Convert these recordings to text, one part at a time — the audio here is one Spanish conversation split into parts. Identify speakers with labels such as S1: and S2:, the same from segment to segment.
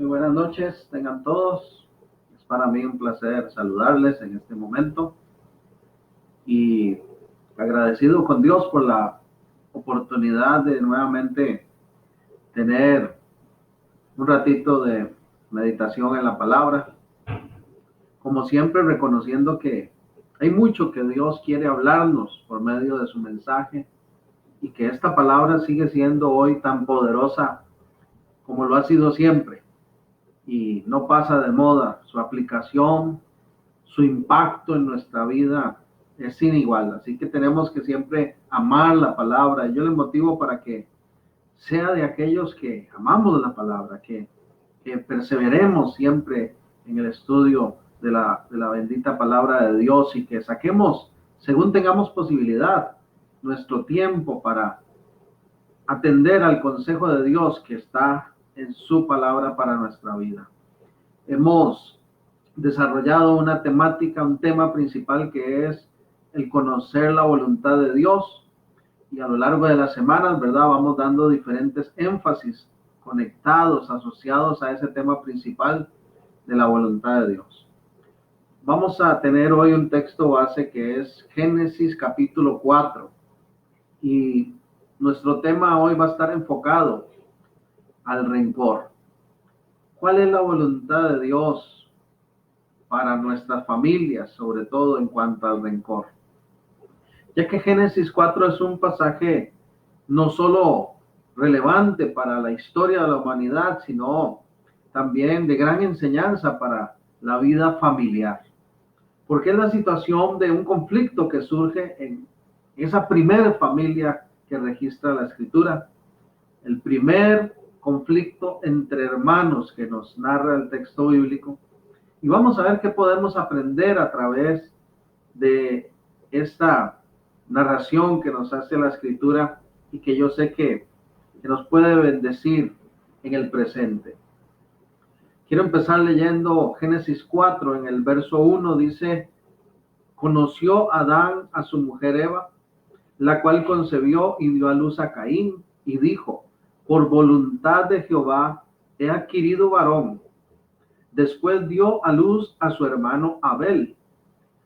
S1: Muy buenas noches, tengan todos. Es para mí un placer saludarles en este momento y agradecido con Dios por la oportunidad de nuevamente tener un ratito de meditación en la palabra. Como siempre, reconociendo que hay mucho que Dios quiere hablarnos por medio de su mensaje y que esta palabra sigue siendo hoy tan poderosa como lo ha sido siempre. Y no pasa de moda. Su aplicación, su impacto en nuestra vida es sin igual. Así que tenemos que siempre amar la palabra. Yo les motivo para que sea de aquellos que amamos la palabra, que perseveremos siempre en el estudio de la bendita palabra de Dios y que saquemos, según tengamos posibilidad, nuestro tiempo para atender al consejo de Dios que está en su palabra para nuestra vida. Hemos desarrollado una temática, un tema principal que es el conocer la voluntad de Dios, y a lo largo de las semanas, ¿verdad? Vamos dando diferentes énfasis conectados, asociados a ese tema principal de la voluntad de Dios. Vamos a tener hoy un texto base que es Génesis capítulo 4 y nuestro tema hoy va a estar enfocado al rencor. ¿Cuál es la voluntad de Dios para nuestras familias, sobre todo en cuanto al rencor? Ya que Génesis 4 es un pasaje no solo relevante para la historia de la humanidad, sino también de gran enseñanza para la vida familiar. Porque es la situación de un conflicto que surge en esa primera familia que registra la Escritura. El primer conflicto entre hermanos que nos narra el texto bíblico. Y vamos a ver qué podemos aprender a través de esta narración que nos hace la Escritura y que yo sé que nos puede bendecir en el presente. Quiero empezar leyendo Génesis 4, en el verso 1 dice: conoció Adán a su mujer Eva, la cual concebió y dio a luz a Caín, y dijo: por voluntad de Jehová he adquirido varón. Después dio a luz a su hermano Abel,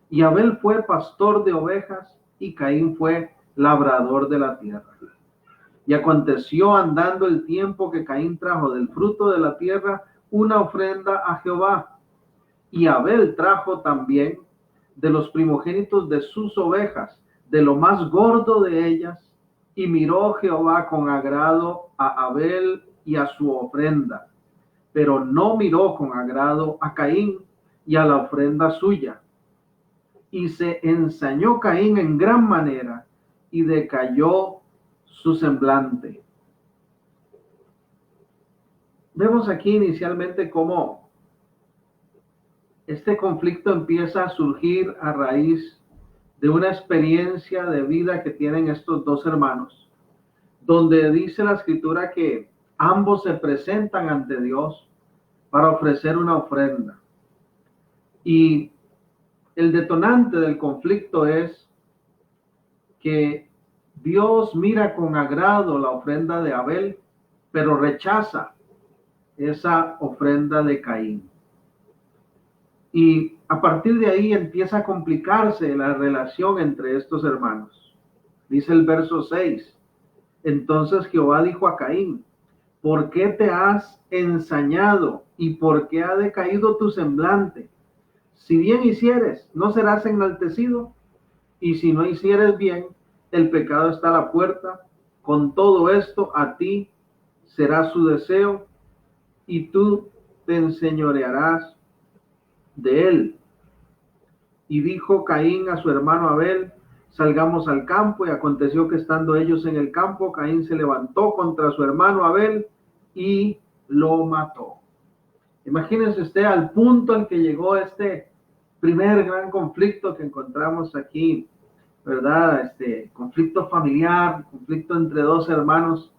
S1: y Abel fue pastor de ovejas, y Caín fue labrador de la tierra. Y aconteció andando el tiempo que Caín trajo del fruto de la tierra una ofrenda a Jehová, y Abel trajo también de los primogénitos de sus ovejas, de lo más gordo de ellas, y miró Jehová con agrado a Abel y a su ofrenda, pero no miró con agrado a Caín y a la ofrenda suya. Y se ensañó Caín en gran manera, y decayó su semblante. Vemos aquí inicialmente cómo este conflicto empieza a surgir a raíz de una experiencia de vida que tienen estos dos hermanos, donde dice la Escritura que ambos se presentan ante Dios para ofrecer una ofrenda. Y el detonante del conflicto es que Dios mira con agrado la ofrenda de Abel, pero rechaza esa ofrenda de Caín. Y a partir de ahí empieza a complicarse la relación entre estos hermanos. Dice el verso 6: entonces Jehová dijo a Caín: ¿por qué te has ensañado y por qué ha decaído tu semblante? Si bien hicieres, no serás enaltecido, y si no hicieres bien, el pecado está a la puerta. Con todo esto a ti será su deseo, y tú te enseñorearás de él. Y dijo Caín a su hermano Abel: salgamos al campo. Y aconteció que estando ellos en el campo, Caín se levantó contra su hermano Abel y lo mató. Imagínense usted al punto en que llegó este primer gran conflicto que encontramos aquí, ¿verdad? Este conflicto familiar, conflicto entre dos hermanos,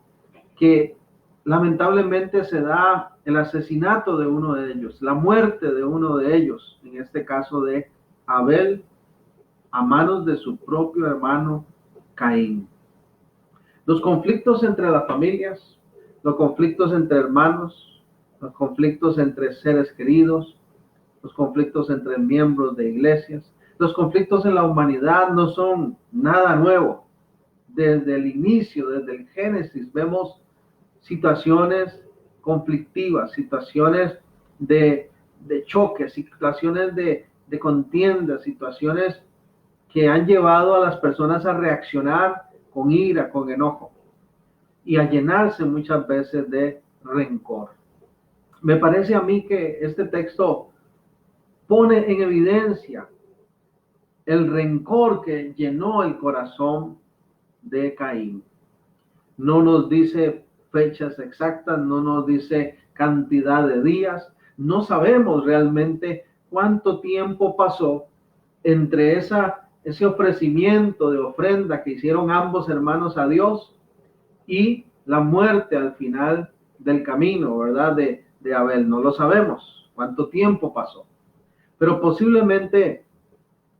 S1: que lamentablemente se da el asesinato de uno de ellos, la muerte de uno de ellos, en este caso de Abel, a manos de su propio hermano Caín. Los conflictos entre las familias, los conflictos entre hermanos, los conflictos entre seres queridos, los conflictos entre miembros de iglesias. Los conflictos en la humanidad no son nada nuevo. Desde el inicio, desde el Génesis, vemos situaciones conflictivas, situaciones de choque, situaciones de contienda, situaciones que han llevado a las personas a reaccionar con ira, con enojo y a llenarse muchas veces de rencor. Me parece a mí que este texto pone en evidencia el rencor que llenó el corazón de Caín. No nos dice fechas exactas, no nos dice cantidad de días, no sabemos realmente cuánto tiempo pasó entre ese ofrecimiento de ofrenda que hicieron ambos hermanos a Dios y la muerte al final del camino, ¿verdad? De Abel. No lo sabemos cuánto tiempo pasó, pero posiblemente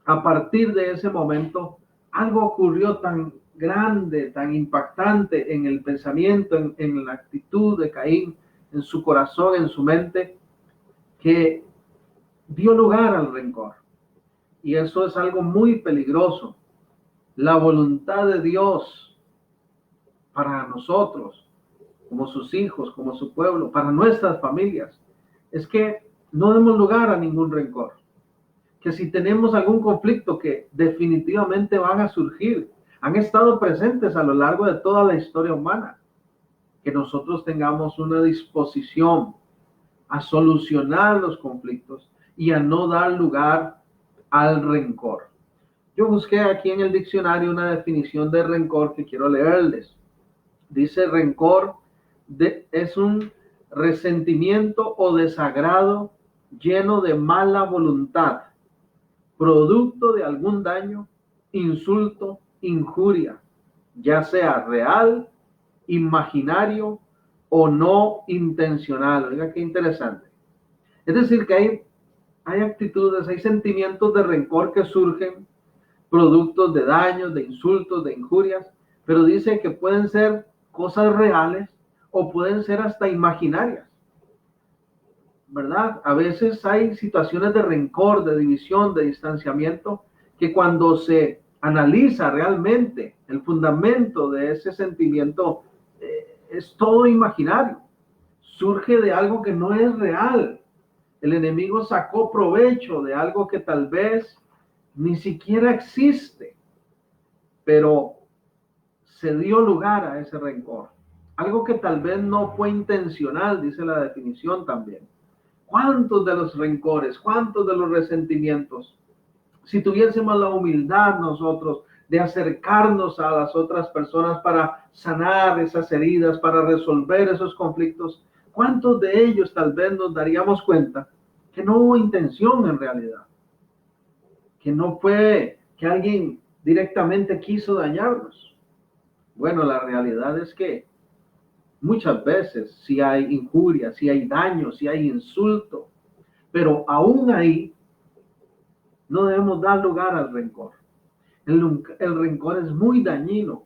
S1: a partir de ese momento algo ocurrió tan grande, tan impactante en el pensamiento, en la actitud de Caín, en su corazón, en su mente, que dio lugar al rencor. Y eso es algo muy peligroso. La voluntad de Dios para nosotros, como sus hijos, como su pueblo, para nuestras familias, es que no demos lugar a ningún rencor. Que si tenemos algún conflicto que definitivamente van a surgir, han estado presentes a lo largo de toda la historia humana, que nosotros tengamos una disposición a solucionar los conflictos y a no dar lugar al rencor. Yo busqué aquí en el diccionario una definición de rencor que quiero leerles. Dice: rencor es un resentimiento o desagrado lleno de mala voluntad, producto de algún daño, insulto, injuria, ya sea real, imaginario o no intencional. Oiga, qué interesante. Es decir, que hay actitudes, hay sentimientos de rencor que surgen productos de daños, de insultos, de injurias, pero dice que pueden ser cosas reales o pueden ser hasta imaginarias, ¿verdad? A veces hay situaciones de rencor, de división, de distanciamiento, que cuando se analiza realmente el fundamento de ese sentimiento, es todo imaginario, surge de algo que no es real. El enemigo sacó provecho de algo que tal vez ni siquiera existe, pero se dio lugar a ese rencor. Algo que tal vez no fue intencional, dice la definición también. ¿Cuántos de los rencores, cuántos de los resentimientos, si tuviésemos la humildad nosotros de acercarnos a las otras personas para sanar esas heridas, para resolver esos conflictos, cuántos de ellos tal vez nos daríamos cuenta que no hubo intención en realidad, que no fue que alguien directamente quiso dañarnos? Bueno, la realidad es que muchas veces sí hay injuria, sí hay daño, sí hay insulto, pero aún ahí no debemos dar lugar al rencor. El rencor es muy dañino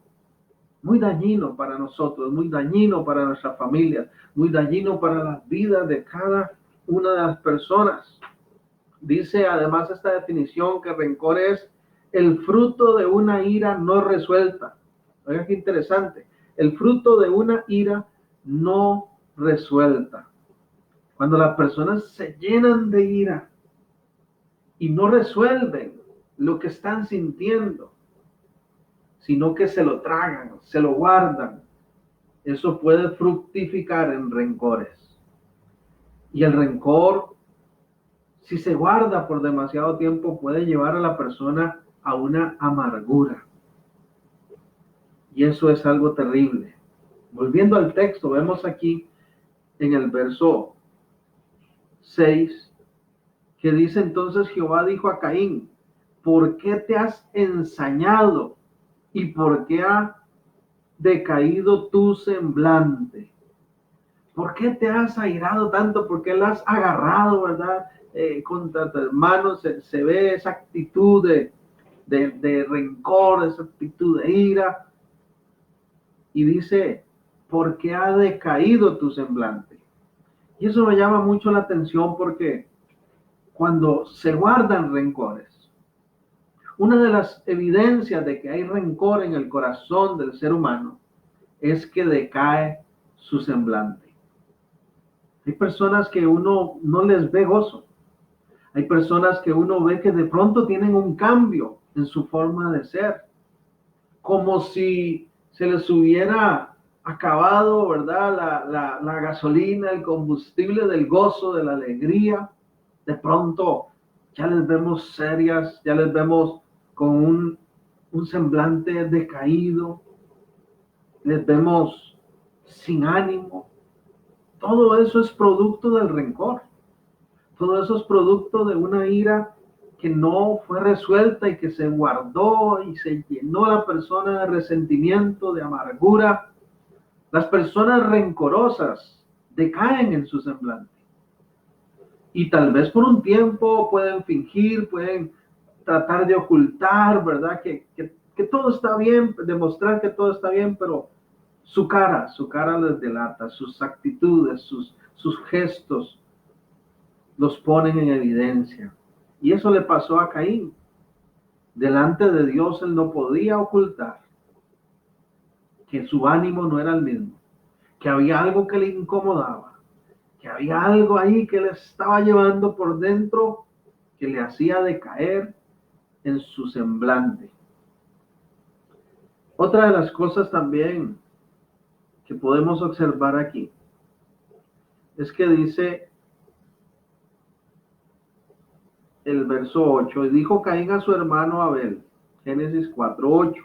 S1: para nosotros, muy dañino para nuestra familia, muy dañino para las vidas de cada una de las personas. Dice además esta definición que rencor es el fruto de una ira no resuelta. Oigan qué interesante. El fruto de una ira no resuelta. Cuando las personas se llenan de ira y no resuelven lo que están sintiendo, sino que se lo tragan, se lo guardan, eso puede fructificar en rencores. Y el rencor, si se guarda por demasiado tiempo, puede llevar a la persona a una amargura. Y eso es algo terrible. Volviendo al texto, vemos aquí en el verso 6 que dice: entonces Jehová dijo a Caín, ¿por qué te has ensañado y por qué ha decaído tu semblante? ¿Por qué te has airado tanto? ¿Por qué la has agarrado, verdad? Contra tu hermano se ve esa actitud de rencor, esa actitud de ira. Y dice: ¿por qué ha decaído tu semblante? Y eso me llama mucho la atención porque cuando se guardan rencores, una de las evidencias de que hay rencor en el corazón del ser humano es que decae su semblante. Hay personas que uno no les ve gozo. Hay personas que uno ve que de pronto tienen un cambio en su forma de ser, como si se les hubiera acabado, ¿verdad? La gasolina, el combustible del gozo, de la alegría. De pronto ya les vemos serias, ya les vemos con un semblante decaído, les vemos sin ánimo. Todo eso es producto del rencor. Todo eso es producto de una ira que no fue resuelta y que se guardó y se llenó la persona de resentimiento, de amargura. Las personas rencorosas decaen en su semblante. Y tal vez por un tiempo pueden fingir, pueden tratar de ocultar, ¿verdad? Que todo está bien, demostrar que todo está bien, pero su cara les delata, sus actitudes, sus gestos los ponen en evidencia. Y eso le pasó a Caín. Delante de Dios él no podía ocultar que su ánimo no era el mismo, que había algo que le incomodaba, que había algo ahí que le estaba llevando por dentro que le hacía decaer en su semblante. Otra de las cosas también que podemos observar aquí es que dice el verso 8, y dijo Caín a su hermano Abel, Génesis 4:8,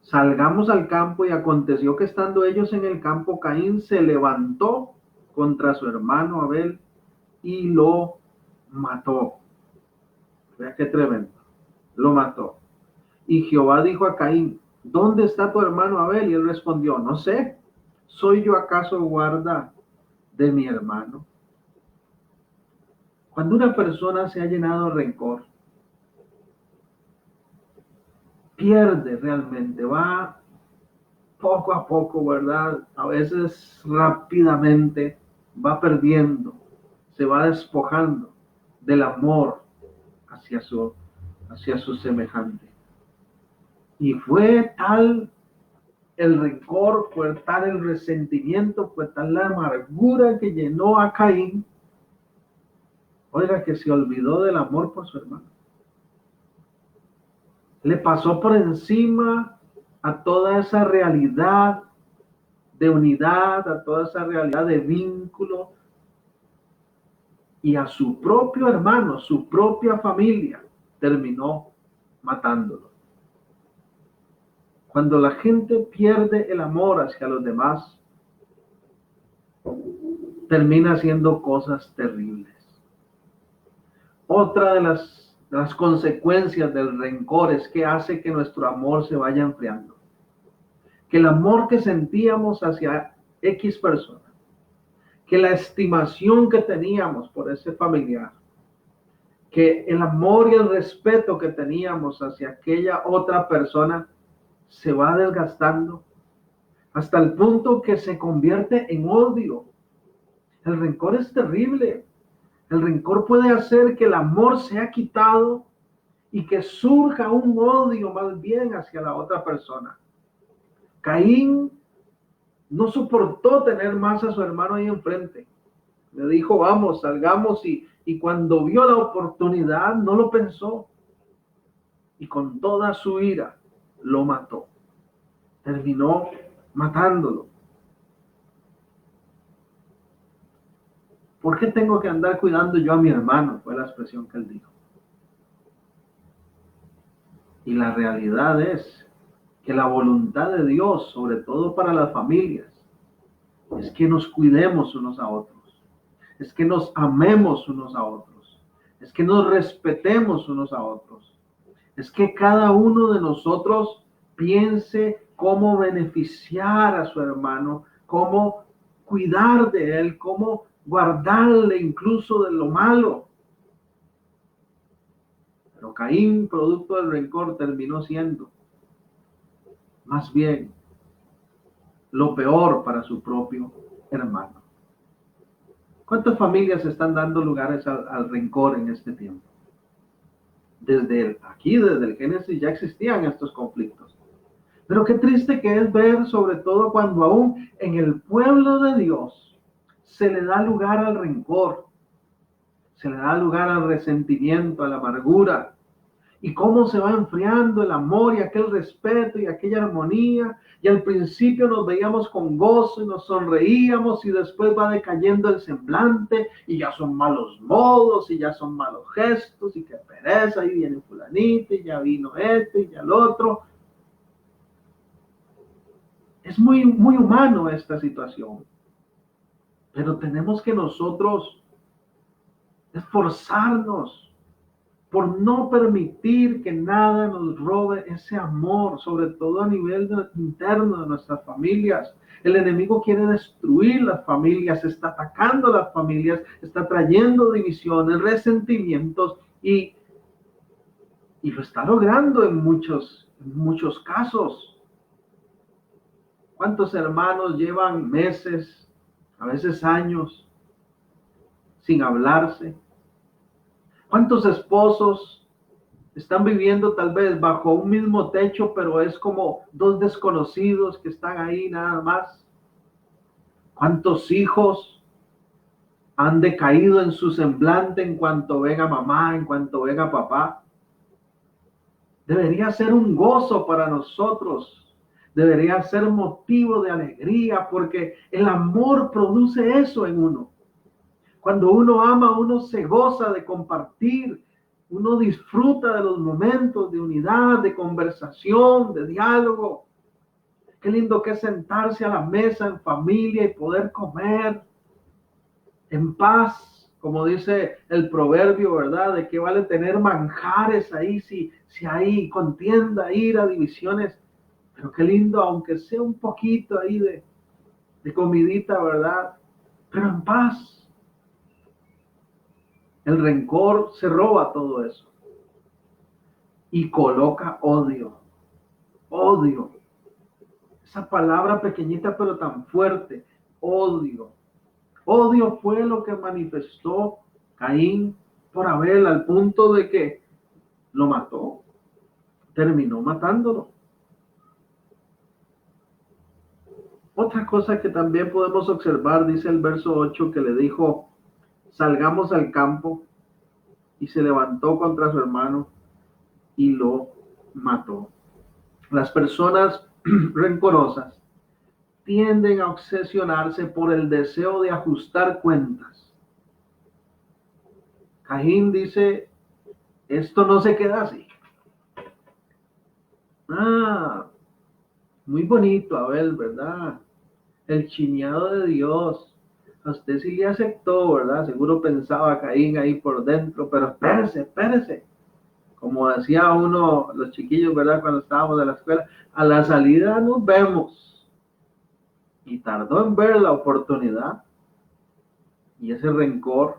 S1: salgamos al campo, y aconteció que estando ellos en el campo, Caín se levantó contra su hermano Abel y lo mató. Vea qué tremendo, lo mató. Y Jehová dijo a Caín, ¿dónde está tu hermano Abel? Y él respondió, no sé, ¿soy yo acaso guarda de mi hermano? Cuando una persona se ha llenado de rencor, pierde realmente, va poco a poco, ¿verdad? A veces rápidamente va perdiendo, se va despojando del amor hacia su semejante. Y fue tal el rencor, fue tal el resentimiento, fue tal la amargura que llenó a Caín, oiga, que se olvidó del amor por su hermano. Le pasó por encima a toda esa realidad de unidad, a toda esa realidad de vínculo, y a su propio hermano, su propia familia, terminó matándolo. Cuando la gente pierde el amor hacia los demás, termina haciendo cosas terribles. Otra de las consecuencias del rencor es que hace que nuestro amor se vaya enfriando. Que el amor que sentíamos hacia X persona, que la estimación que teníamos por ese familiar, que el amor y el respeto que teníamos hacia aquella otra persona se va desgastando hasta el punto que se convierte en odio. El rencor es terrible. El rencor puede hacer que el amor sea quitado y que surja un odio más bien hacia la otra persona. Caín no soportó tener más a su hermano ahí enfrente. Le dijo, vamos, salgamos, y cuando vio la oportunidad no lo pensó. Y con toda su ira lo mató. Terminó matándolo. ¿Por qué tengo que andar cuidando yo a mi hermano? Fue la expresión que él dijo. Y la realidad es que la voluntad de Dios, sobre todo para las familias, es que nos cuidemos unos a otros, es que nos amemos unos a otros, es que nos respetemos unos a otros, es que cada uno de nosotros piense cómo beneficiar a su hermano, cómo cuidar de él, cómo guardarle incluso de lo malo. Pero Caín, producto del rencor, terminó siendo más bien lo peor para su propio hermano. ¿Cuántas familias están dando lugares al rencor en este tiempo? Desde el Génesis ya existían estos conflictos. Pero qué triste que es ver, sobre todo cuando aún en el pueblo de Dios se le da lugar al rencor, se le da lugar al resentimiento, a la amargura, y cómo se va enfriando el amor y aquel respeto y aquella armonía. Y al principio nos veíamos con gozo y nos sonreíamos, y después va decayendo el semblante y ya son malos modos y ya son malos gestos y qué pereza, y viene fulanito y ya vino este y ya el otro. Es muy, muy humano esta situación, pero tenemos que nosotros esforzarnos por no permitir que nada nos robe ese amor, sobre todo a nivel interno de nuestras familias. El enemigo quiere destruir las familias, está atacando las familias, está trayendo divisiones, resentimientos, y lo está logrando en muchos casos. ¿Cuántos hermanos llevan meses, a veces años, sin hablarse? ¿Cuántos esposos están viviendo tal vez bajo un mismo techo, pero es como dos desconocidos que están ahí nada más? ¿Cuántos hijos han decaído en su semblante en cuanto ven a mamá, en cuanto ven a papá? Debería ser un gozo para nosotros, debería ser motivo de alegría, porque el amor produce eso en uno. Cuando uno ama, uno se goza de compartir, uno disfruta de los momentos de unidad, de conversación, de diálogo. Qué lindo que es sentarse a la mesa en familia y poder comer en paz, como dice el proverbio, ¿verdad? De qué vale tener manjares ahí si hay contienda, ira, divisiones. Pero qué lindo, aunque sea un poquito ahí de comidita, ¿verdad? Pero en paz. El rencor se roba todo eso y coloca odio. Odio. Esa palabra pequeñita pero tan fuerte. Odio. Odio fue lo que manifestó Caín por Abel, al punto de que lo mató. Terminó matándolo. Otra cosa que también podemos observar, dice el verso 8, que le dijo: salgamos al campo, y se levantó contra su hermano y lo mató. Las personas rencorosas tienden a obsesionarse por el deseo de ajustar cuentas. Caín dice: esto no se queda así. Muy bonito, Abel, ¿verdad? El chiñado de Dios. A usted sí le aceptó, ¿verdad? Seguro pensaba Caín ahí por dentro, pero espérese. Como decía uno, los chiquillos, ¿verdad? Cuando estábamos en la escuela, a la salida nos vemos. Y tardó en ver la oportunidad, y ese rencor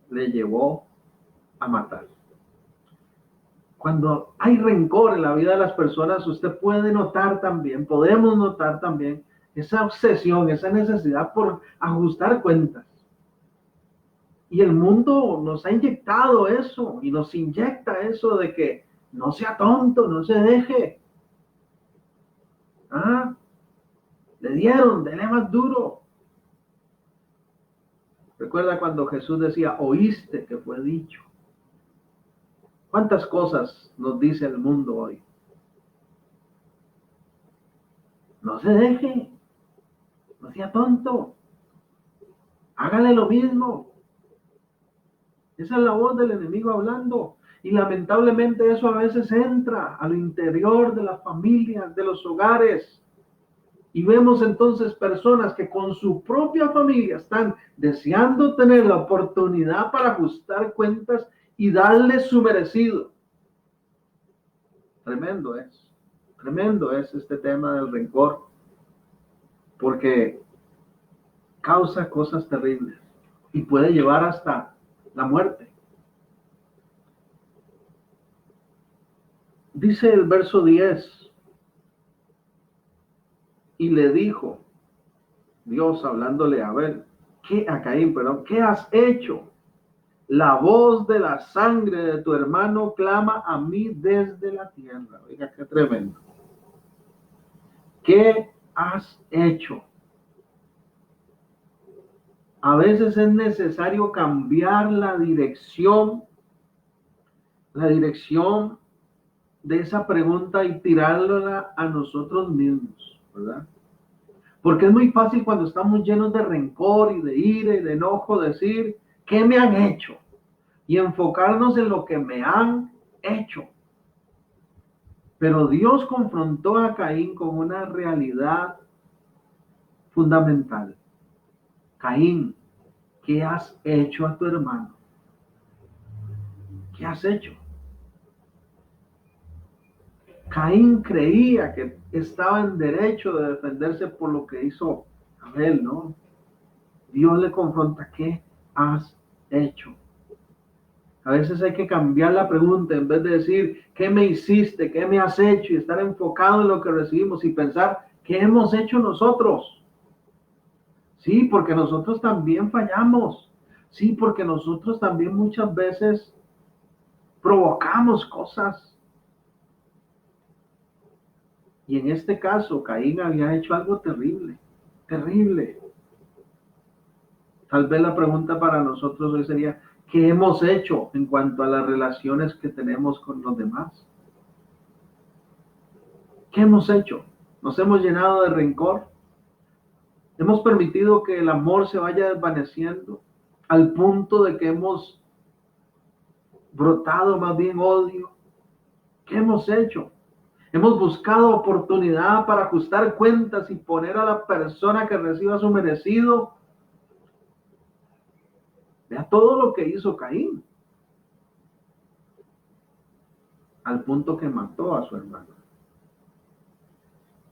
S1: le llevó a matar. Cuando hay rencor en la vida de las personas, usted puede notar también, podemos notar también esa obsesión, esa necesidad por ajustar cuentas. Y el mundo nos ha inyectado eso, y nos inyecta eso de que no sea tonto, no se deje. Le dieron, dele más duro. Recuerda cuando Jesús decía: oíste que fue dicho. ¿Cuántas cosas nos dice el mundo hoy? No se deje, no sea tonto, hágale lo mismo. Esa es la voz del enemigo hablando. Y lamentablemente eso a veces entra al interior de las familias, de los hogares. Y vemos entonces personas que con su propia familia están deseando tener la oportunidad para ajustar cuentas y darle su merecido. Tremendo es este tema del rencor, porque causa cosas terribles y puede llevar hasta la muerte. Dice el verso 10, y le dijo Dios hablándole a Abel: a Caín, perdón, ¿qué has hecho? La voz de la sangre de tu hermano clama a mí desde la tierra. Oiga, qué tremendo. ¿Qué has hecho? A veces es necesario cambiar la dirección de esa pregunta y tirarla a nosotros mismos, ¿verdad? Porque es muy fácil cuando estamos llenos de rencor y de ira y de enojo decir, ¿qué me han hecho? Y enfocarnos en lo que me han hecho. Pero Dios confrontó a Caín con una realidad fundamental. Caín, ¿qué has hecho a tu hermano? ¿Qué has hecho? Caín creía que estaba en derecho de defenderse por lo que hizo Abel, ¿no? Dios le confronta, ¿qué has hecho? A veces hay que cambiar la pregunta en vez de decir, ¿qué me hiciste? ¿Qué me has hecho? Y estar enfocado en lo que recibimos y pensar, ¿qué hemos hecho nosotros? Sí, porque nosotros también fallamos. Sí, porque nosotros también muchas veces provocamos cosas. Y en este caso, Caín había hecho algo terrible, terrible. Tal vez la pregunta para nosotros hoy sería, ¿qué hemos hecho en cuanto a las relaciones que tenemos con los demás? ¿Qué hemos hecho? ¿Nos hemos llenado de rencor? ¿Hemos permitido que el amor se vaya desvaneciendo al punto de que hemos brotado más bien odio? ¿Qué hemos hecho? Hemos buscado oportunidad para ajustar cuentas y poner a la persona que reciba su merecido. Vea todo lo que hizo Caín, al punto que mató a su hermano.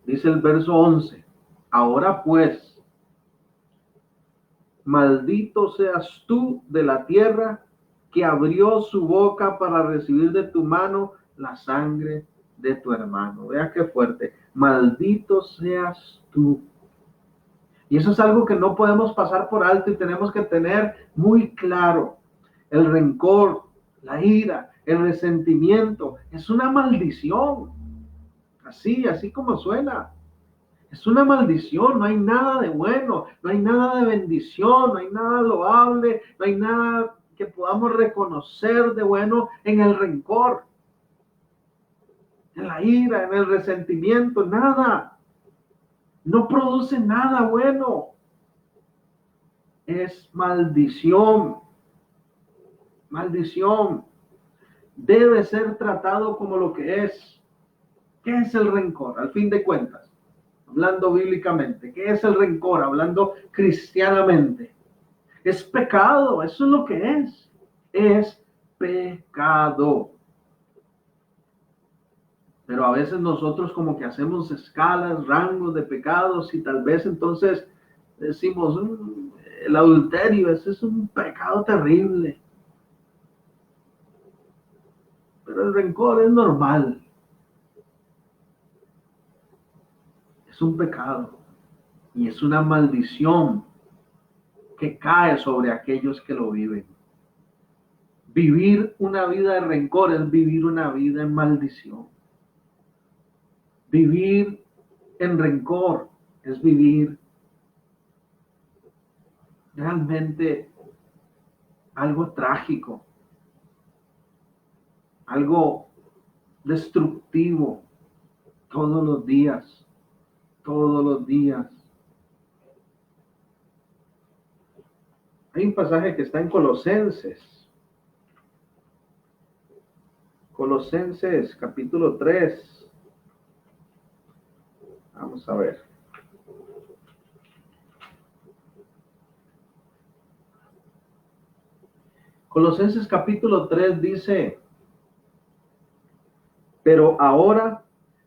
S1: Dice el verso 11, ahora pues, maldito seas tú de la tierra que abrió su boca para recibir de tu mano la sangre de tu hermano. Vea qué fuerte. Maldito seas tú. Y eso es algo que no podemos pasar por alto y tenemos que tener muy claro. El rencor, la ira, el resentimiento, es una maldición. Así como suena. Es una maldición, no hay nada de bueno, no hay nada de bendición, no hay nada loable, no hay nada que podamos reconocer de bueno en el rencor, en la ira, en el resentimiento, nada. No produce nada bueno. Es maldición. Maldición. Debe ser tratado como lo que es. ¿Qué es el rencor? Al fin de cuentas, hablando bíblicamente, ¿qué es el rencor? Hablando cristianamente. Es pecado, eso es lo que es. Es pecado. Pero a veces nosotros como que hacemos escalas, rangos de pecados y tal vez entonces decimos, el adulterio, ese es un pecado terrible. Pero el rencor es normal. Es un pecado y es una maldición que cae sobre aquellos que lo viven. Vivir una vida de rencor es vivir una vida en maldición. Vivir en rencor es vivir realmente algo trágico, algo destructivo todos los días, todos los días. Hay un pasaje que está en Colosenses capítulo 3. Vamos a ver. Colosenses capítulo 3 dice, pero ahora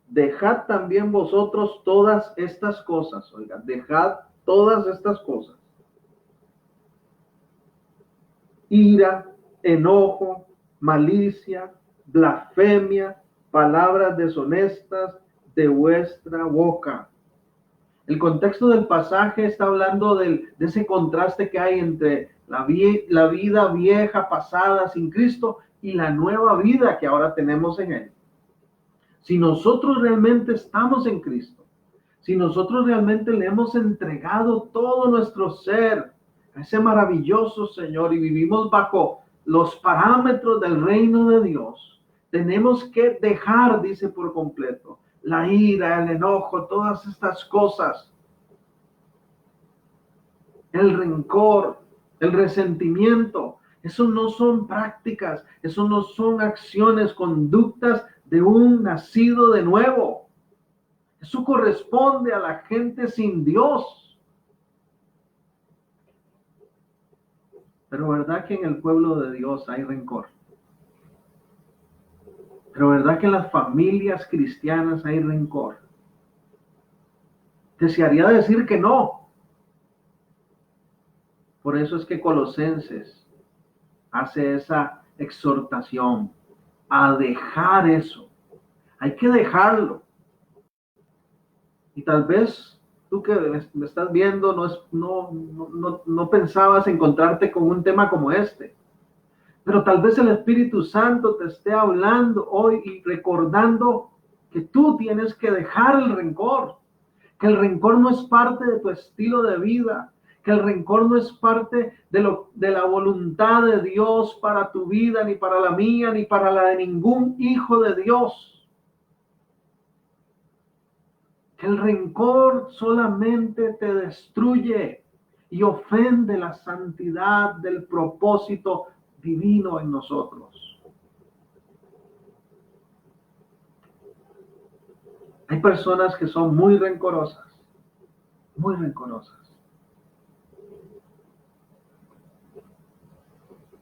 S1: dejad también vosotros todas estas cosas. Oiga, dejad todas estas cosas. Ira, enojo, malicia, blasfemia, palabras deshonestas de vuestra boca. El contexto del pasaje está hablando de ese contraste que hay entre la vida vieja, pasada, sin Cristo, y la nueva vida que ahora tenemos en Él. Si nosotros realmente estamos en Cristo, si nosotros realmente le hemos entregado todo nuestro ser a ese maravilloso Señor y vivimos bajo los parámetros del reino de Dios, tenemos que dejar, dice, por completo, la ira, el enojo, todas estas cosas, el rencor, el resentimiento. Eso no son prácticas, eso no son acciones, conductas de un nacido de nuevo. Eso corresponde a la gente sin Dios. Pero ¿verdad que en el pueblo de Dios hay rencor? Pero ¿verdad que en las familias cristianas hay rencor? Desearía decir que no. Por eso es que Colosenses hace esa exhortación a dejar eso. Hay que dejarlo. Y tal vez tú que me estás viendo no pensabas encontrarte con un tema como este. Pero tal vez el Espíritu Santo te esté hablando hoy y recordando que tú tienes que dejar el rencor, que el rencor no es parte de tu estilo de vida, que el rencor no es parte de la voluntad de Dios para tu vida, ni para la mía, ni para la de ningún hijo de Dios. Que el rencor solamente te destruye y ofende la santidad del propósito divino en nosotros. Hay personas que son muy rencorosas, muy rencorosas.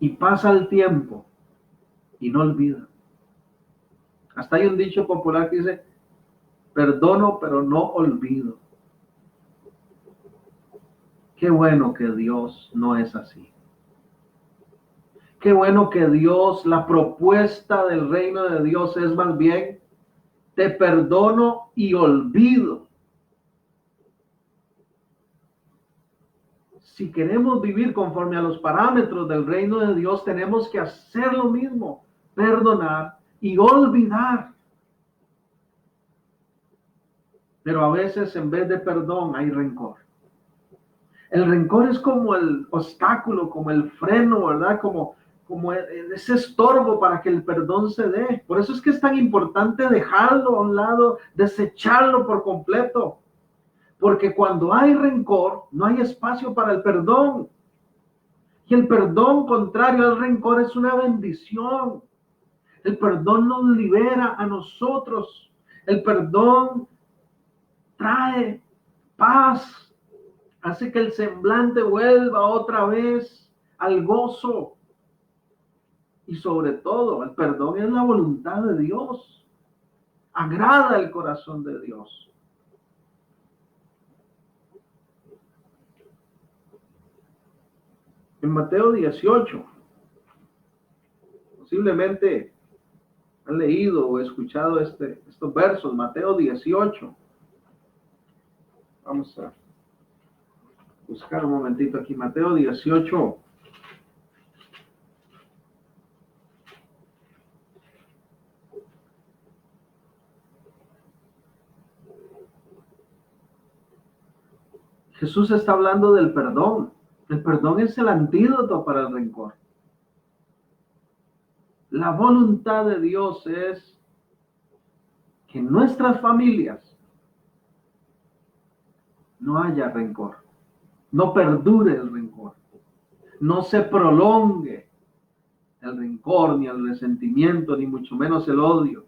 S1: Y pasa el tiempo y no olvidan. Hasta hay un dicho popular que dice, perdono pero no olvido. Qué bueno que Dios no es así. Qué bueno que Dios, la propuesta del reino de Dios es más bien, te perdono y olvido. Si queremos vivir conforme a los parámetros del reino de Dios, tenemos que hacer lo mismo, perdonar y olvidar. Pero a veces en vez de perdón hay rencor. El rencor es como el obstáculo, como el freno, ¿verdad? Como ese estorbo para que el perdón se dé. Por eso es que es tan importante dejarlo a un lado, desecharlo por completo. Porque cuando hay rencor, no hay espacio para el perdón. Y el perdón, contrario al rencor, es una bendición. El perdón nos libera a nosotros. El perdón trae paz. Hace que el semblante vuelva otra vez al gozo. Y sobre todo, el perdón es la voluntad de Dios. Agrada el corazón de Dios. En Mateo 18, posiblemente han leído o escuchado estos versos, Mateo 18. Vamos a buscar un momentito aquí, Mateo 18. Jesús está hablando del perdón. El perdón es el antídoto para el rencor. La voluntad de Dios es que en nuestras familias no haya rencor, no perdure el rencor, no se prolongue el rencor, ni el resentimiento, ni mucho menos el odio.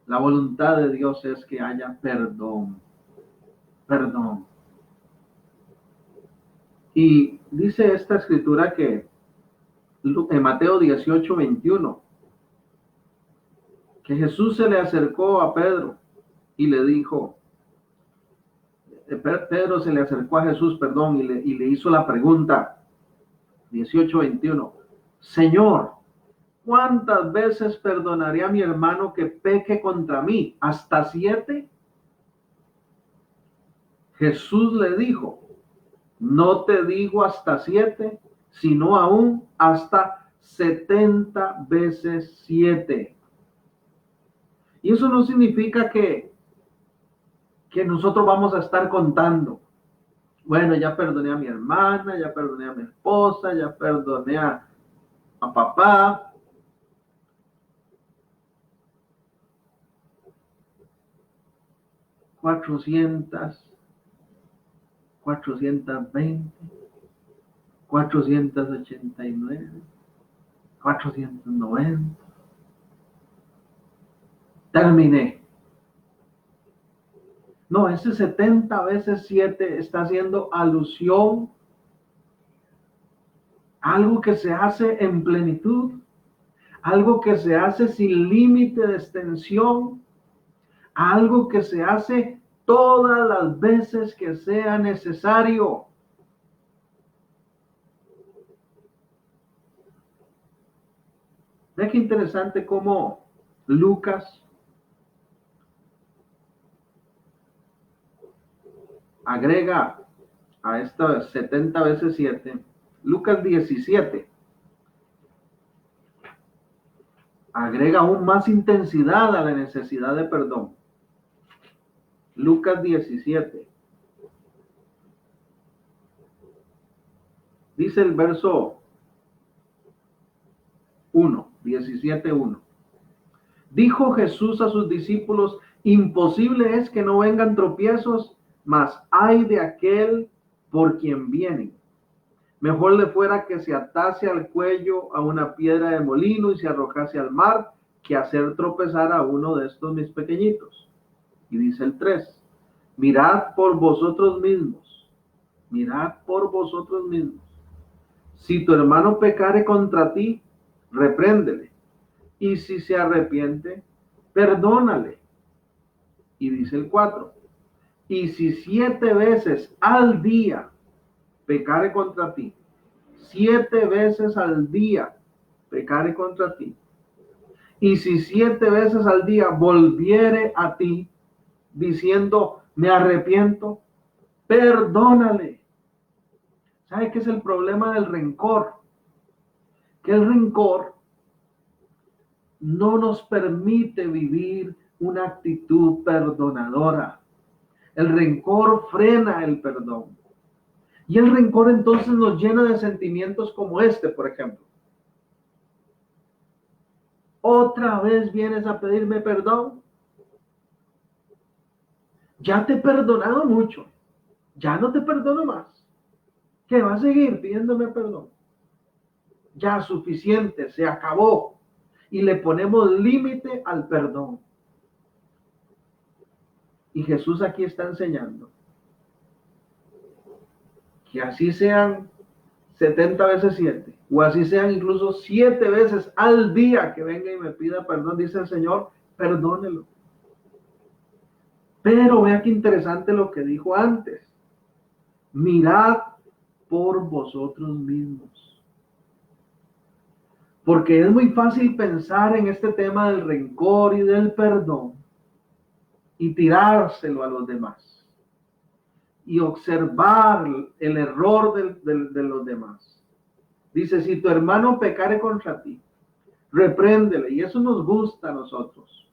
S1: La voluntad de Dios es que haya perdón, perdón. Y dice esta escritura que en Mateo 18, 21, que Jesús se le acercó a Pedro y le dijo, Pedro se le acercó a Jesús, perdón, y le hizo la pregunta, 18, 21, Señor, ¿cuántas veces perdonaré a mi hermano que peque contra mí? ¿Hasta 7? Jesús le dijo, no te digo hasta 7, sino aún hasta 70 veces 7. Y eso no significa que nosotros vamos a estar contando. Bueno, ya perdoné a mi hermana, ya perdoné a mi esposa, ya perdoné a papá. $400, 420, 489, 490. Terminé. No, ese 70 veces 7 está haciendo alusión a algo que se hace en plenitud, algo que se hace sin límite de extensión, algo que se hace todas las veces que sea necesario. Ve qué interesante cómo Lucas agrega a esta 70 veces 7, Lucas 17, agrega aún más intensidad a la necesidad de perdón. Lucas 17. Dice el verso 1, 17:1. Dijo Jesús a sus discípulos, imposible es que no vengan tropiezos, mas ay de aquel por quien vienen. Mejor le fuera que se atase al cuello a una piedra de molino y se arrojase al mar, que hacer tropezar a uno de estos mis pequeñitos. Y dice el 3, mirad por vosotros mismos, si tu hermano pecare contra ti, repréndele, y si se arrepiente, perdónale. Y dice el 4, y si 7 veces al día pecare contra ti, 7 veces al día pecare contra ti, y si 7 veces al día volviere a ti, diciendo, me arrepiento, perdónale. ¿Sabe qué es el problema del rencor? Que el rencor no nos permite vivir una actitud perdonadora. El rencor frena el perdón. Y el rencor entonces nos llena de sentimientos como este, por ejemplo. ¿Otra vez vienes a pedirme perdón? Ya te he perdonado mucho. Ya no te perdono más. ¿Qué va a seguir pidiéndome perdón? Ya suficiente, se acabó. Y le ponemos límite al perdón. Y Jesús aquí está enseñando que así sean 70 veces 7, o así sean incluso 7 veces al día que venga y me pida perdón, dice el Señor, perdónelo. Pero vea qué interesante lo que dijo antes. Mirad por vosotros mismos. Porque es muy fácil pensar en este tema del rencor y del perdón y tirárselo a los demás y observar el error de los demás. Dice, si tu hermano pecare contra ti, repréndele. Y eso nos gusta a nosotros.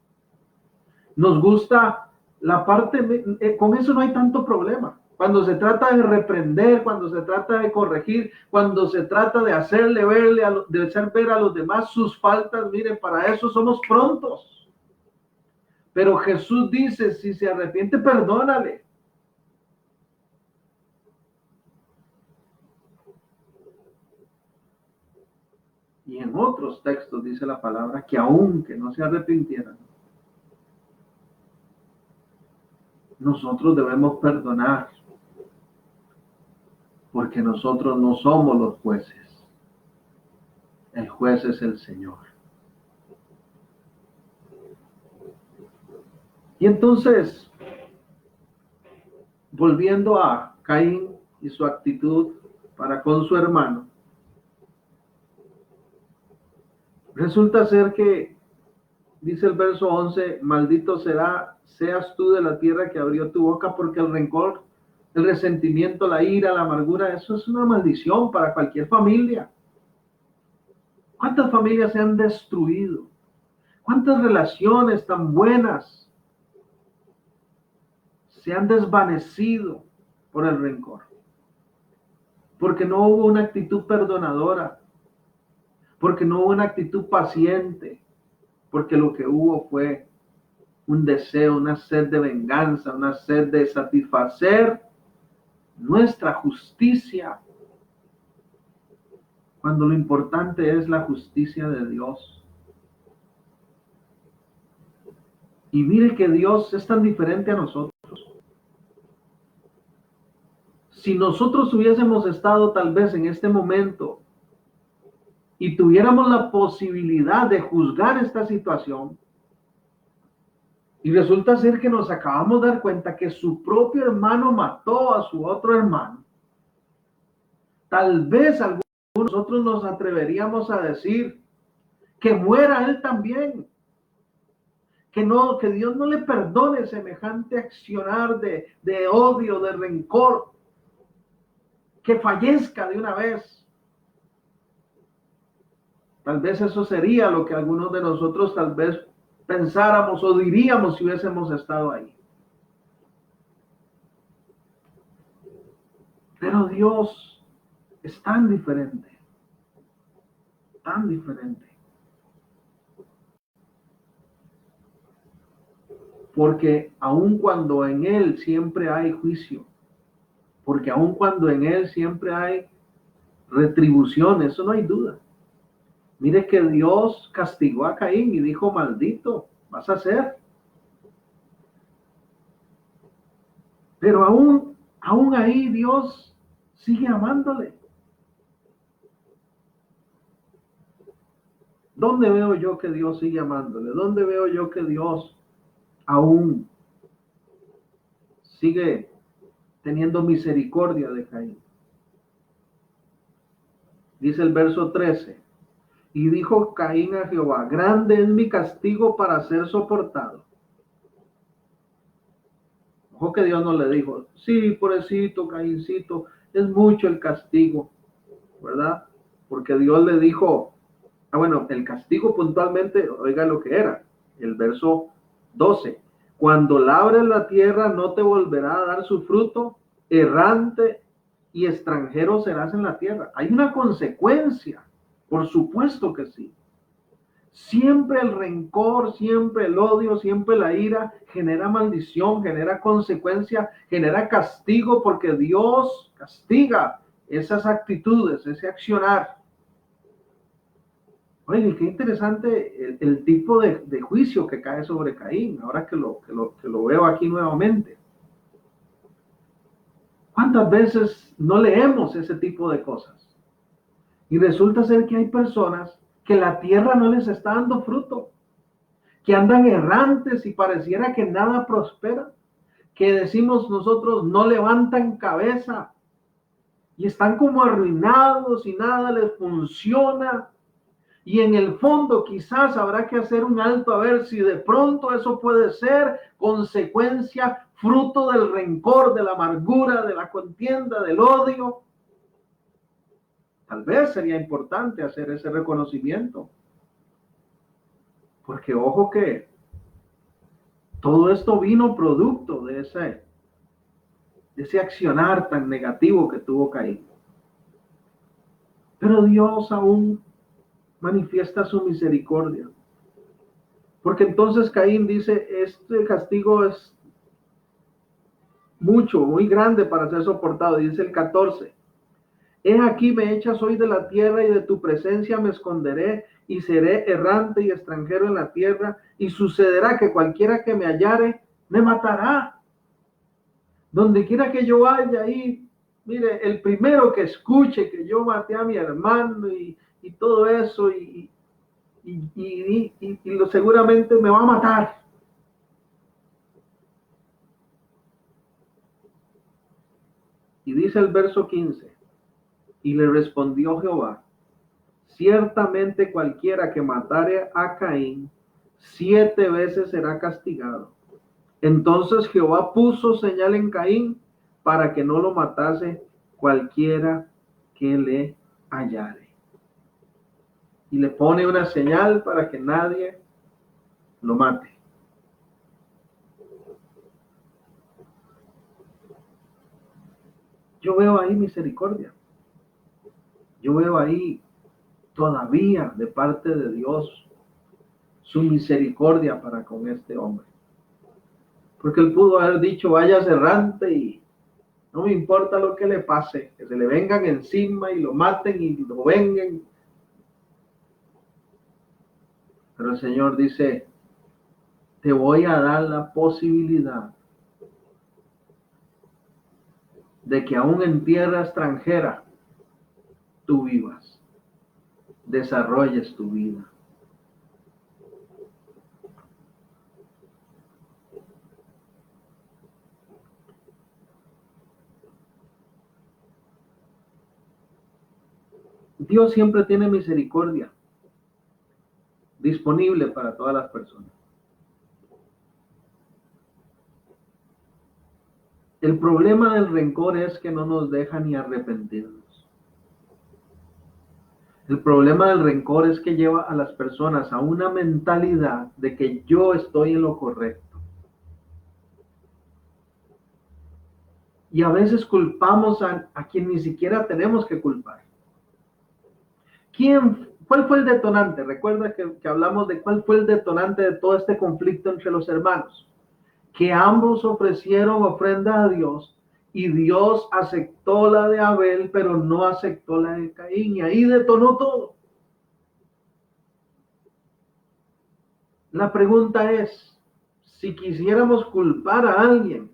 S1: Nos gusta la parte, con eso no hay tanto problema. Cuando se trata de reprender, cuando se trata de corregir, cuando se trata de hacerle verle, de hacer ver a los demás sus faltas, miren, para eso somos prontos. Pero Jesús dice, si se arrepiente, perdónale. Y en otros textos dice la palabra que aunque no se arrepintieran, nosotros debemos perdonar, porque nosotros no somos los jueces. El juez es el Señor. Y entonces, volviendo a Caín y su actitud para con su hermano, resulta ser que, dice el verso 11, maldito seas tú de la tierra que abrió tu boca, porque el rencor El resentimiento, la ira, la amargura, eso es una maldición para cualquier familia. ¿Cuántas familias se han destruido? ¿Cuántas relaciones tan buenas se han desvanecido por el rencor? Porque no hubo una actitud perdonadora, porque no hubo una actitud paciente, porque lo que hubo fue un deseo, una sed de venganza, una sed de satisfacer nuestra justicia, cuando lo importante es la justicia de Dios. Y mire que Dios es tan diferente a nosotros. Si nosotros hubiésemos estado tal vez en este momento y tuviéramos la posibilidad de juzgar esta situación, y resulta ser que nos acabamos de dar cuenta que su propio hermano mató a su otro hermano, tal vez algunos de nosotros nos atreveríamos a decir que muera él también, que Dios no le perdone semejante accionar de odio, de rencor, que fallezca de una vez. Tal vez eso sería lo que algunos de nosotros tal vez pensáramos o diríamos si hubiésemos estado ahí. Pero Dios es tan diferente, tan diferente. Porque aun cuando en Él siempre hay juicio, porque aun cuando en Él siempre hay retribución, eso no hay duda. Mire que Dios castigó a Caín y dijo, maldito, vas a ser. Pero aún ahí Dios sigue amándole. ¿Dónde veo yo que Dios sigue amándole? ¿Dónde veo yo que Dios aún sigue teniendo misericordia de Caín? Dice el verso 13. Y dijo Caín a Jehová, grande es mi castigo para ser soportado. Ojo que Dios no le dijo, sí, pobrecito, Caíncito, es mucho el castigo, ¿verdad? Porque Dios le dijo, bueno, el castigo puntualmente, oiga lo que era, el verso 12. Cuando labres la tierra no te volverá a dar su fruto, errante y extranjero serás en la tierra. Hay una consecuencia, por supuesto que sí. Siempre el rencor, siempre el odio, siempre la ira genera maldición, genera consecuencia, genera castigo, porque Dios castiga esas actitudes, ese accionar. Oye, qué interesante el tipo de juicio que cae sobre Caín, ahora que lo veo aquí nuevamente. ¿Cuántas veces no leemos ese tipo de cosas? Y resulta ser que hay personas que la tierra no les está dando fruto, que andan errantes y pareciera que nada prospera, que decimos nosotros no levantan cabeza y están como arruinados y nada les funciona. Y en el fondo quizás habrá que hacer un alto a ver si de pronto eso puede ser consecuencia, fruto del rencor, de la amargura, de la contienda, del odio. Tal vez sería importante hacer ese reconocimiento. Porque ojo que todo esto vino producto de ese accionar tan negativo que tuvo Caín. Pero Dios aún manifiesta su misericordia. Porque entonces Caín dice, este castigo es mucho, muy grande para ser soportado. Dice el 14. He aquí me echas hoy de la tierra y de tu presencia me esconderé y seré errante y extranjero en la tierra y sucederá que cualquiera que me hallare me matará. Donde quiera que yo vaya ahí, mire, el primero que escuche que yo maté a mi hermano y todo eso y seguramente me va a matar. Y dice el verso 15, y le respondió Jehová, ciertamente cualquiera que matare a Caín 7 veces será castigado. Entonces Jehová puso señal en Caín para que no lo matase cualquiera que le hallare. Y le pone una señal para que nadie lo mate. Yo veo ahí misericordia. Yo veo ahí todavía de parte de Dios su misericordia para con este hombre. Porque él pudo haber dicho, vaya errante y no me importa lo que le pase, que se le vengan encima y lo maten y lo vengan. Pero el Señor dice, te voy a dar la posibilidad de que aún en tierra extranjera tú vivas, desarrolles tu vida. Dios siempre tiene misericordia disponible para todas las personas. El problema del rencor es que no nos deja ni arrepentirnos. El problema del rencor es que lleva a las personas a una mentalidad de que yo estoy en lo correcto. Y a veces culpamos a quien ni siquiera tenemos que culpar. ¿Cuál fue el detonante? Recuerda que hablamos de cuál fue el detonante de todo este conflicto entre los hermanos. Que ambos ofrecieron ofrenda a Dios y Dios aceptó la de Abel, pero no aceptó la de Caín, y ahí detonó todo. La pregunta es, si quisiéramos culpar a alguien,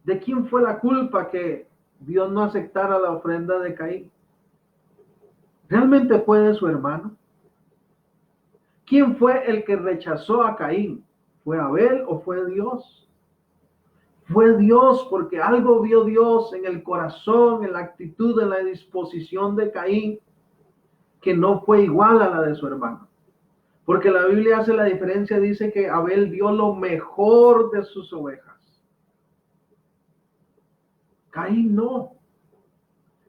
S1: ¿de quién fue la culpa que Dios no aceptara la ofrenda de Caín? ¿Realmente fue de su hermano? ¿Quién fue el que rechazó a Caín? ¿Fue Abel o fue Dios? Fue Dios, porque algo vio Dios en el corazón, en la actitud, en la disposición de Caín, que no fue igual a la de su hermano. Porque la Biblia hace la diferencia, dice que Abel dio lo mejor de sus ovejas. Caín no.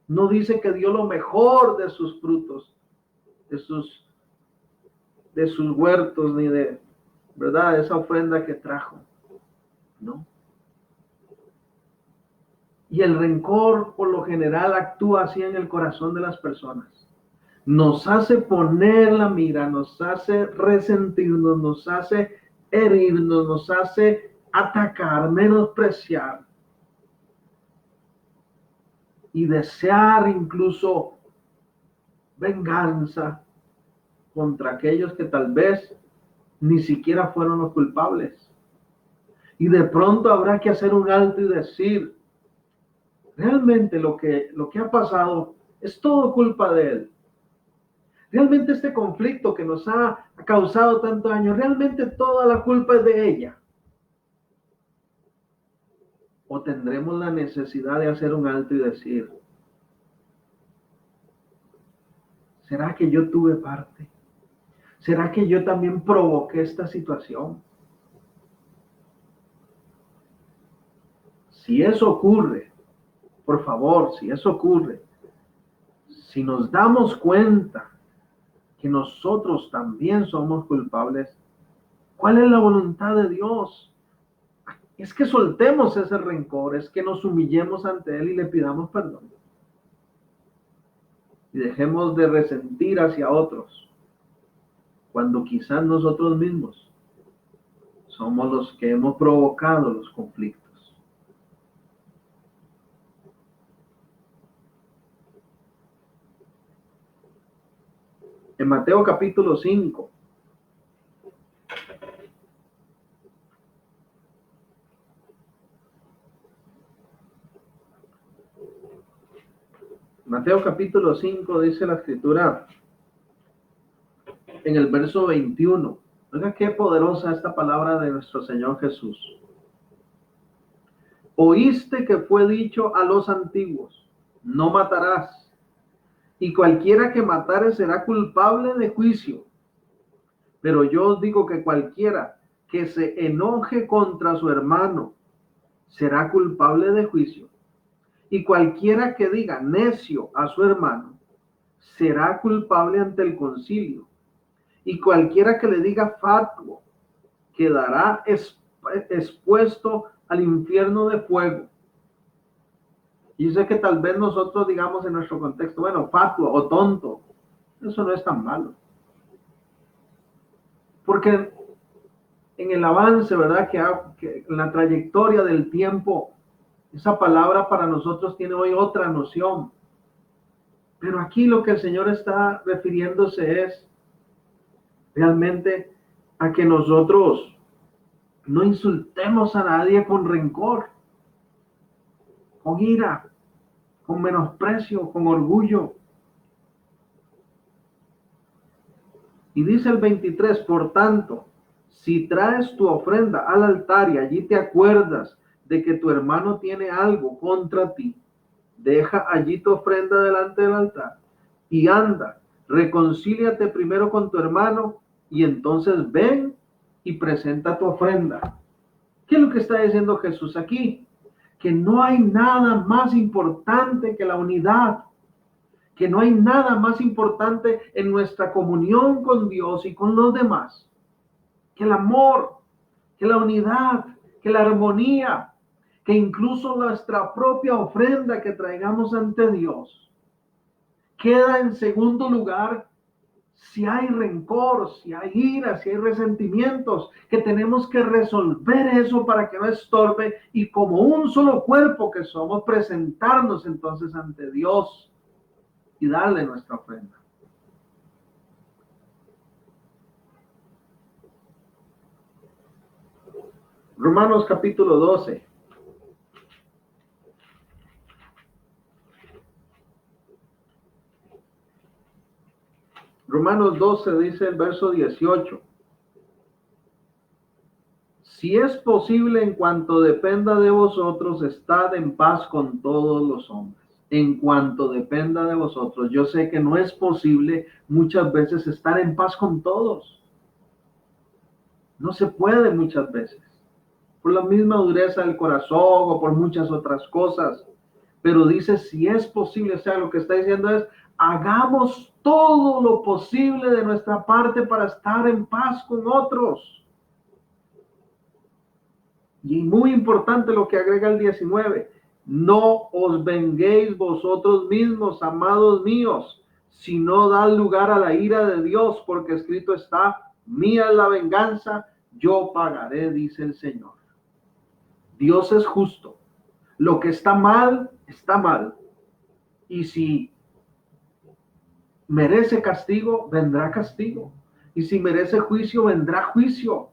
S1: No dice que dio lo mejor de sus frutos, de sus huertos, ni de, ¿verdad?, esa ofrenda que trajo. No. Y el rencor, por lo general, actúa así en el corazón de las personas. Nos hace poner la mira, nos hace resentirnos, nos hace herirnos, nos hace atacar, menospreciar y desear incluso venganza contra aquellos que tal vez ni siquiera fueron los culpables. Y de pronto habrá que hacer un alto y decir, realmente lo que ha pasado es todo culpa de él. Realmente este conflicto que nos ha causado tanto daño, realmente toda la culpa es de ella. O tendremos la necesidad de hacer un alto y decir, ¿será que yo tuve parte? ¿Será que yo también provoqué esta situación? Si eso ocurre, por favor, si eso ocurre, si nos damos cuenta que nosotros también somos culpables, ¿cuál es la voluntad de Dios? Es que soltemos ese rencor, es que nos humillemos ante Él y le pidamos perdón. Y dejemos de resentir hacia otros, cuando quizás nosotros mismos somos los que hemos provocado los conflictos. En Mateo capítulo 5, Mateo capítulo 5 dice la escritura en el verso 21. Oiga qué poderosa esta palabra de nuestro Señor Jesús. Oíste que fue dicho a los antiguos, no matarás, y cualquiera que matare será culpable de juicio. Pero yo os digo que cualquiera que se enoje contra su hermano será culpable de juicio, y cualquiera que diga necio a su hermano será culpable ante el concilio, y cualquiera que le diga fatuo quedará expuesto al infierno de fuego. Y yo sé que tal vez nosotros digamos en nuestro contexto, bueno, fatuo o tonto, eso no es tan malo. Porque en el avance, ¿verdad? Que en la trayectoria del tiempo, esa palabra para nosotros tiene hoy otra noción. Pero aquí lo que el Señor está refiriéndose es realmente a que nosotros no insultemos a nadie con rencor, con ira, con menosprecio, con orgullo. Y dice el 23, por tanto, si traes tu ofrenda al altar y allí te acuerdas de que tu hermano tiene algo contra ti, deja allí tu ofrenda delante del altar y anda, reconcíliate primero con tu hermano y entonces ven y presenta tu ofrenda. ¿Qué es lo que está diciendo Jesús aquí? Que no hay nada más importante que la unidad, que no hay nada más importante en nuestra comunión con Dios y con los demás, que el amor, que la unidad, que la armonía, que incluso nuestra propia ofrenda que traigamos ante Dios queda en segundo lugar si hay rencor, si hay ira, si hay resentimientos, que tenemos que resolver eso para que no estorbe y como un solo cuerpo que somos, presentarnos entonces ante Dios y darle nuestra ofrenda. Romanos capítulo 12. Romanos 12 dice el verso 18. Si es posible, en cuanto dependa de vosotros, estad en paz con todos los hombres. En cuanto dependa de vosotros. Yo sé que no es posible muchas veces estar en paz con todos. No se puede muchas veces. Por la misma dureza del corazón o por muchas otras cosas. Pero dice, si es posible, o sea, lo que está diciendo es, hagamos todo lo posible de nuestra parte para estar en paz con otros. Y muy importante lo que agrega el 19, no os venguéis vosotros mismos, amados míos, sino dad lugar a la ira de Dios, porque escrito está, mía es la venganza, yo pagaré, dice el Señor. Dios es justo. Lo que está mal, está mal. Y si merece castigo, vendrá castigo. Y si merece juicio, vendrá juicio.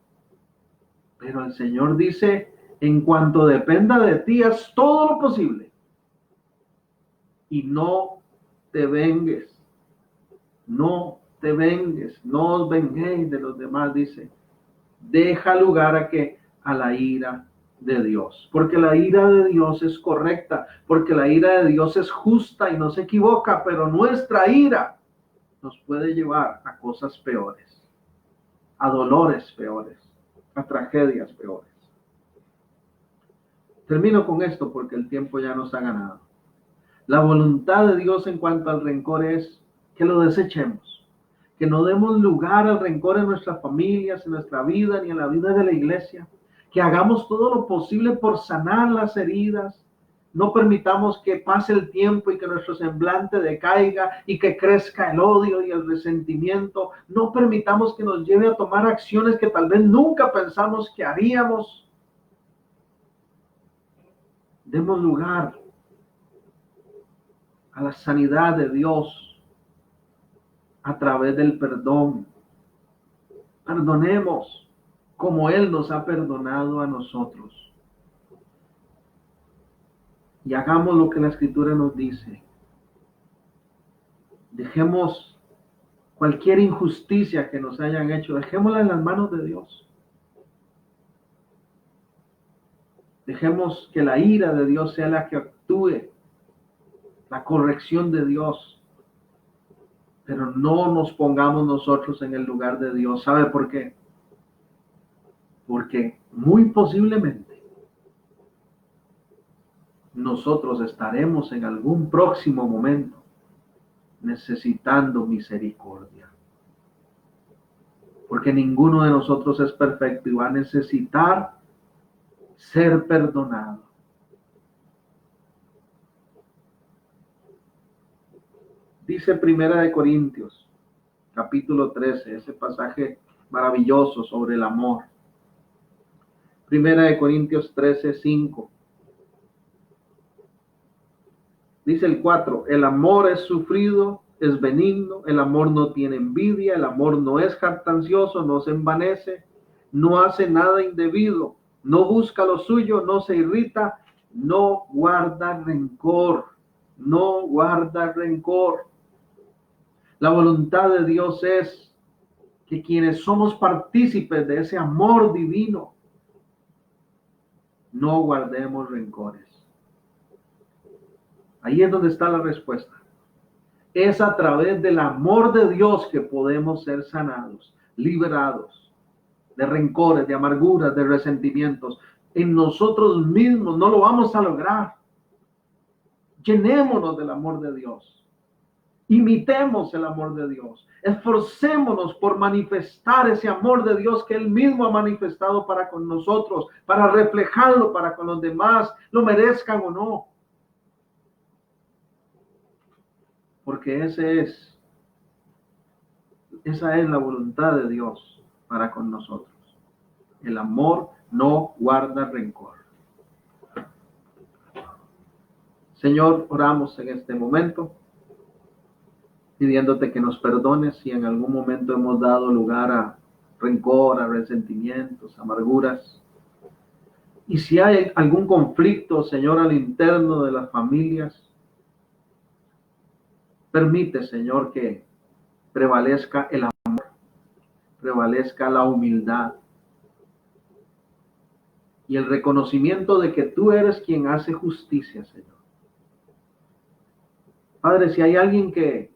S1: Pero el Señor dice, en cuanto dependa de ti, haz todo lo posible. Y no te vengues. No te vengues. No os venguéis de los demás, dice. Deja lugar a la ira de Dios. Porque la ira de Dios es correcta. Porque la ira de Dios es justa y no se equivoca. Pero nuestra ira nos puede llevar a cosas peores. A dolores peores. A tragedias peores. Termino con esto porque el tiempo ya nos ha ganado. La voluntad de Dios en cuanto al rencor es que lo desechemos, que no demos lugar al rencor en nuestras familias, en nuestra vida, ni en la vida de la iglesia, que hagamos todo lo posible por sanar las heridas, no permitamos que pase el tiempo y que nuestro semblante decaiga y que crezca el odio y el resentimiento, no permitamos que nos lleve a tomar acciones que tal vez nunca pensamos que haríamos. Demos lugar a la sanidad de Dios a través del perdón. Perdonemos como Él nos ha perdonado a nosotros. Y hagamos lo que la Escritura nos dice. Dejemos cualquier injusticia que nos hayan hecho, dejémosla en las manos de Dios. Dejemos que la ira de Dios sea la que actúe, la corrección de Dios. Pero no nos pongamos nosotros en el lugar de Dios. ¿Sabe por qué? porque muy posiblemente nosotros estaremos en algún próximo momento necesitando misericordia. Porque ninguno de nosotros es perfecto y va a necesitar ser perdonado. Dice Primera de Corintios, capítulo 13, ese pasaje maravilloso sobre el amor. Primera de Corintios 13, 5. Dice el 4, el amor es sufrido, es benigno, el amor no tiene envidia, el amor no es jactancioso, no se envanece, no hace nada indebido, no busca lo suyo, no se irrita, no guarda rencor, no guarda rencor. La voluntad de Dios es que quienes somos partícipes de ese amor divino, no guardemos rencores. Ahí es donde está la respuesta. Es a través del amor de Dios que podemos ser sanados, liberados de rencores, de amarguras, de resentimientos. En nosotros mismos no lo vamos a lograr. Llenémonos del amor de Dios. Imitemos el amor de Dios. Esforcémonos por manifestar ese amor de Dios que Él mismo ha manifestado para con nosotros, para reflejarlo para con los demás, lo merezcan o no. Porque esa es la voluntad de Dios para con nosotros. El amor no guarda rencor. Señor, oramos en este momento, pidiéndote que nos perdones si en algún momento hemos dado lugar a rencor, a resentimientos, amarguras. Y si hay algún conflicto, Señor, al interno de las familias, permite, Señor, que prevalezca el amor, prevalezca la humildad y el reconocimiento de que tú eres quien hace justicia, Señor. Padre, si hay alguien que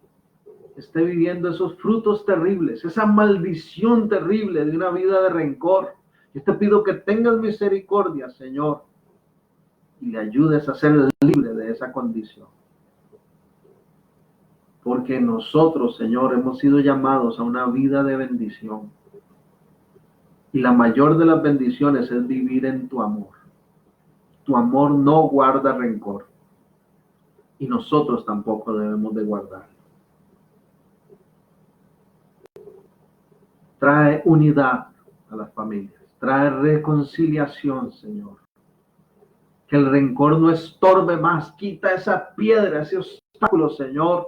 S1: esté viviendo esos frutos terribles, esa maldición terrible de una vida de rencor, yo te pido que tengas misericordia, Señor, y le ayudes a ser libre de esa condición. Porque nosotros, Señor, hemos sido llamados a una vida de bendición. Y la mayor de las bendiciones es vivir en tu amor. Tu amor no guarda rencor. Y nosotros tampoco debemos de guardarlo. Trae unidad a las familias. Trae reconciliación, Señor. Que el rencor no estorbe más. Quita esa piedra, ese obstáculo, Señor,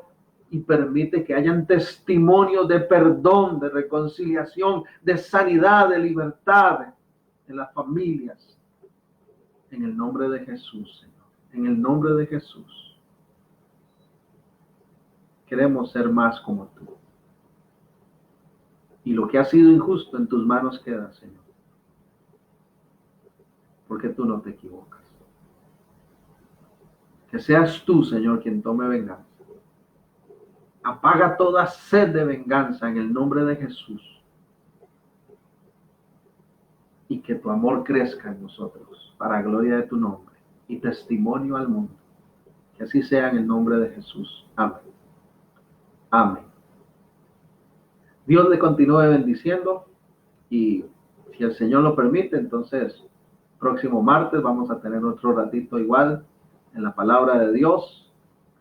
S1: y permite que hayan testimonios de perdón, de reconciliación, de sanidad, de libertad en las familias. En el nombre de Jesús, Señor. En el nombre de Jesús. Queremos ser más como tú. Y lo que ha sido injusto en tus manos queda, Señor. Porque tú no te equivocas. Que seas tú, Señor, quien tome venganza. Apaga toda sed de venganza en el nombre de Jesús. Y que tu amor crezca en nosotros para gloria de tu nombre y testimonio al mundo. Que así sea en el nombre de Jesús. Amén. Amén. Dios le continúe bendiciendo y si el Señor lo permite, entonces próximo martes vamos a tener otro ratito igual en la palabra de Dios.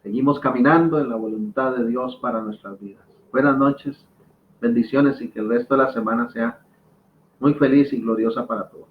S1: Seguimos caminando en la voluntad de Dios para nuestras vidas. Buenas noches, bendiciones y que el resto de la semana sea muy feliz y gloriosa para todos.